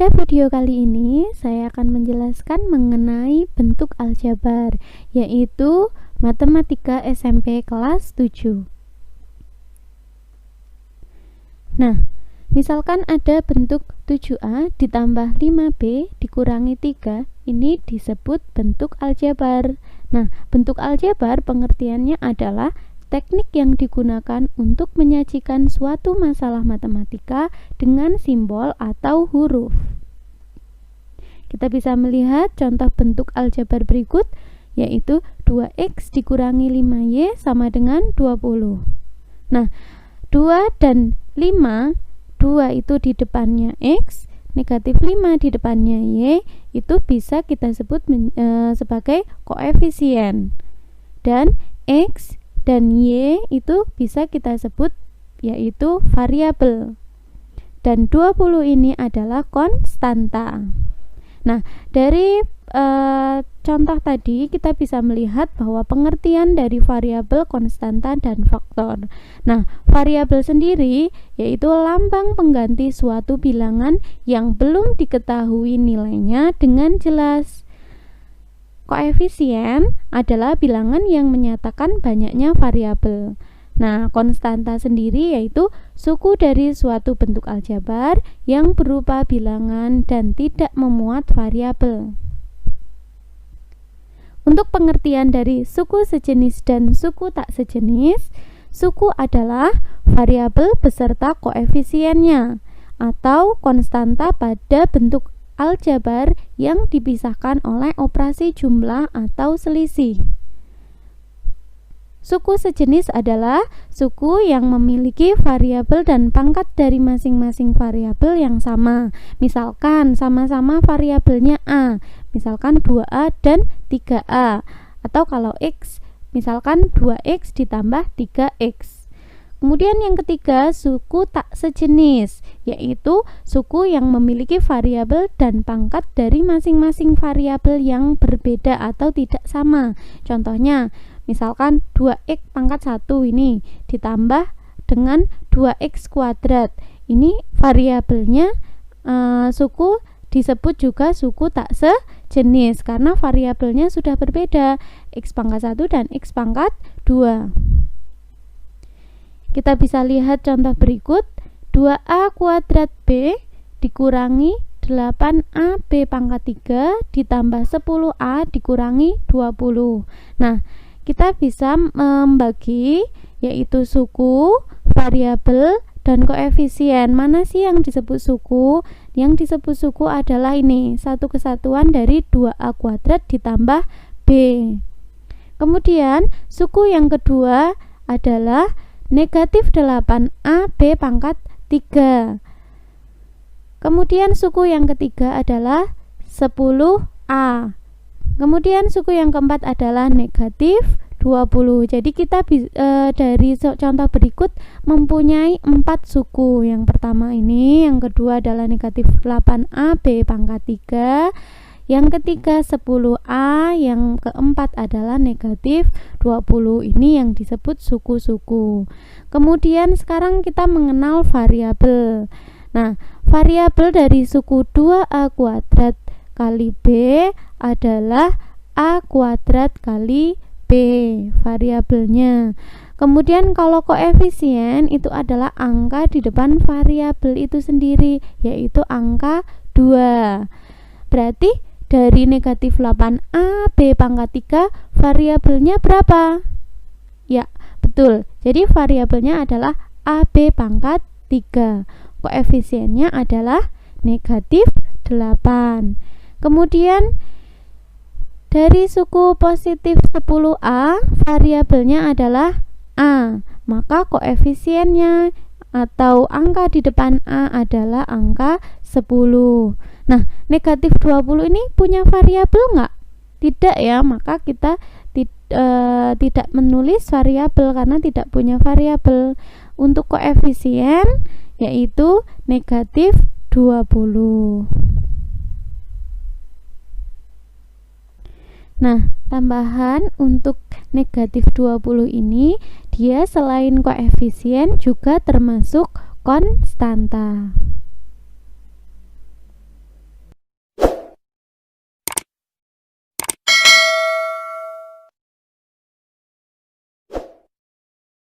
Pada video kali ini, saya akan menjelaskan mengenai bentuk aljabar, yaitu Matematika SMP kelas 7. Nah, misalkan ada bentuk 7A ditambah 5B dikurangi 3, ini disebut bentuk aljabar. Nah, bentuk aljabar pengertiannya adalah teknik yang digunakan untuk menyajikan suatu masalah matematika dengan simbol atau huruf. Kita bisa melihat contoh bentuk aljabar berikut, yaitu 2x dikurangi 5y sama dengan 20. Nah, 2 dan 5, 2 itu di depannya x, negatif 5 di depannya y, itu bisa kita sebut sebagai koefisien. Dan x dan y itu bisa kita sebut yaitu variabel. Dan 20 ini adalah konstanta. Nah, dari contoh tadi kita bisa melihat bahwa pengertian dari variabel, konstanta, dan faktor. Nah, variabel sendiri yaitu lambang pengganti suatu bilangan yang belum diketahui nilainya dengan jelas. Koefisien adalah bilangan yang menyatakan banyaknya variabel. Nah, konstanta sendiri yaitu suku dari suatu bentuk aljabar yang berupa bilangan dan tidak memuat variabel. Untuk pengertian dari suku sejenis dan suku tak sejenis, suku adalah variabel beserta koefisiennya atau konstanta pada bentuk aljabar yang dipisahkan oleh operasi jumlah atau selisih. Suku sejenis adalah suku yang memiliki variabel dan pangkat dari masing-masing variabel yang sama. Misalkan sama-sama variabelnya A, misalkan 2A dan 3A. Atau kalau X, misalkan 2X ditambah 3X. Kemudian yang ketiga, suku tak sejenis, yaitu suku yang memiliki variabel dan pangkat dari masing-masing variabel yang berbeda atau tidak sama. Contohnya, misalkan 2x pangkat 1 ini ditambah dengan 2x kuadrat. Ini variabelnya suku disebut juga suku tak sejenis karena variabelnya sudah berbeda, x pangkat 1 dan x pangkat 2. Kita bisa lihat contoh berikut, 2a kuadrat b dikurangi 8ab pangkat 3 ditambah 10a dikurangi 20. Nah, kita bisa membagi yaitu suku, variabel, dan koefisien. Mana sih yang disebut suku? Yang disebut suku adalah ini, satu kesatuan dari 2a kuadrat ditambah b. Kemudian suku yang kedua adalah negatif 8ab pangkat 3. Kemudian suku yang ketiga adalah 10a. Kemudian suku yang keempat adalah negatif 20. Jadi kita dari contoh berikut mempunyai 4 suku. Yang pertama ini, yang kedua adalah negatif 8ab pangkat 3. Yang ketiga 10a, yang keempat adalah negatif 20. Ini yang disebut suku-suku. Kemudian sekarang kita mengenal variabel. Nah, variabel dari suku 2a kuadrat kali b adalah a kuadrat kali b variabelnya. Kemudian kalau koefisien itu adalah angka di depan variabel itu sendiri, yaitu angka 2. Berarti dari negatif 8ab pangkat 3 variabelnya berapa? Ya, betul. Jadi variabelnya adalah ab pangkat 3. Koefisiennya adalah negatif 8. Kemudian dari suku positif 10a variabelnya adalah a. Maka koefisiennya atau angka di depan a adalah angka 10. Nah, negatif 20 ini punya variabel nggak? Tidak ya, maka kita tidak menulis variabel karena tidak punya variabel. Untuk koefisien yaitu negatif 20. Nah, tambahan untuk negatif 20 ini, dia selain koefisien juga termasuk konstanta.